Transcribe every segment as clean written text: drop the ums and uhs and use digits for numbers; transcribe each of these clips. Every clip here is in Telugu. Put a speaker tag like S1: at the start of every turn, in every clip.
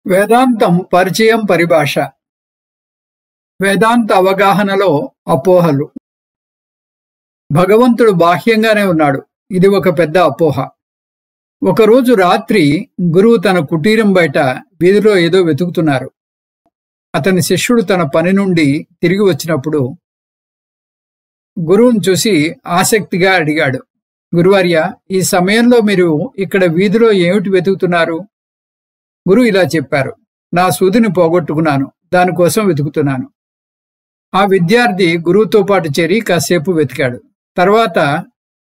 S1: వేదాంతం పరిచయం పరిభాష. వేదాంత అవగాహనలో అపోహలు. భగవంతుడు బాహ్యంగానే ఉన్నాడు. ఇది ఒక పెద్ద అపోహ. ఒకరోజు రాత్రి గురువు తన కుటీరం బయట వీధిలో ఏదో వెతుకుతున్నారు. అతని శిష్యుడు తన పని నుండి తిరిగి వచ్చినప్పుడు గురువును చూసి ఆసక్తిగా అడిగాడు, గురువర్య, ఈ సమయంలో మీరు ఇక్కడ వీధిలో ఏమిటి వెతుకుతున్నారు? గురువు ఇలా చెప్పారు, నా సూదిని పోగొట్టుకున్నాను, దానికోసం వెతుకుతున్నాను. ఆ విద్యార్థి గురువుతో పాటు చేరి కాసేపు వెతికాడు. తర్వాత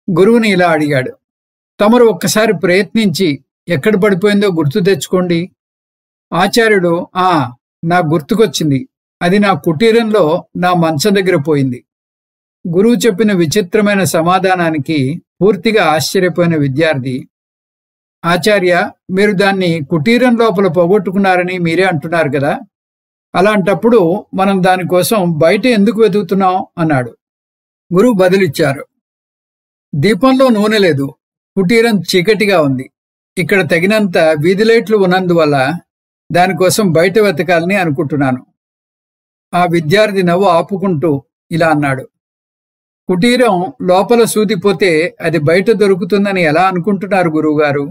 S1: గురువుని ఇలా అడిగాడు, తమరు ఒక్కసారి ప్రయత్నించి ఎక్కడ పడిపోయిందో గుర్తు తెచ్చుకోండి. ఆచార్యుడు, నా గుర్తుకొచ్చింది, అది నా కుటీరంలో నా మంచం దగ్గర పోయింది. గురువు చెప్పిన విచిత్రమైన సమాధానానికి పూర్తిగా ఆశ్చర్యపోయిన విద్యార్థి, ఆచార్య, మీరు దాన్ని కుటీరం లోపల పోగొట్టుకున్నారని మీరే అంటున్నారు కదా, అలాంటప్పుడు మనం దానికోసం బయట ఎందుకు వెతుకుతున్నాం అన్నాడు. గురువు బదులిచ్చారు, దీపంలో నూనె లేదు, కుటీరం చీకటిగా ఉంది, ఇక్కడ తగినంత వీధి లైట్లు ఉన్నందువల్ల దానికోసం బయట వెతకాలని అనుకుంటున్నాను. ఆ విద్యార్థి నవ్వు ఆపుకుంటూ ఇలా అన్నాడు, కుటీరం లోపల సూదిపోతే అది బయట దొరుకుతుందని ఎలా అనుకుంటున్నారు గురువుగారు?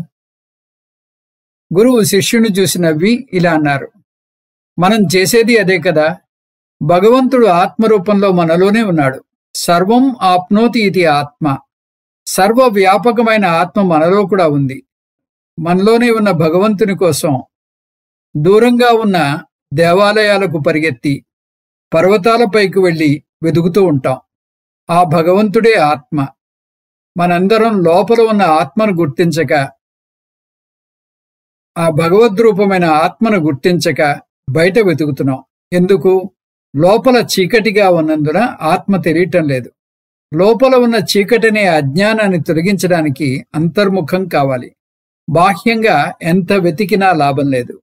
S1: గురువు శిష్యుని చూసి నవ్వి ఇలా అన్నారు, మనం చేసేది అదే కదా. భగవంతుడు ఆత్మరూపంలో మనలోనే ఉన్నాడు. సర్వం ఆప్నోతి ఇది ఆత్మ. సర్వవ్యాపకమైన ఆత్మ మనలో కూడా ఉంది. మనలోనే ఉన్న భగవంతుని కోసం దూరంగా ఉన్న దేవాలయాలకు పరిగెత్తి పర్వతాలపైకి వెళ్ళి వెతుకుతూ ఉంటాం. ఆ భగవంతుడే ఆత్మ. మనందరం లోపల ఉన్న ఆత్మను గుర్తించక, ఆ భగవద్రూపమైన ఆత్మను గుర్తించక బయట వెతుకుతున్నాం. ఎందుకు? లోపల చీకటిగా ఉన్నందున ఆత్మ తెలియటం లేదు. లోపల ఉన్న చీకటినే అజ్ఞానాన్ని తొలగించడానికి అంతర్ముఖం కావాలి. బాహ్యంగా ఎంత వెతికినా లాభం లేదు.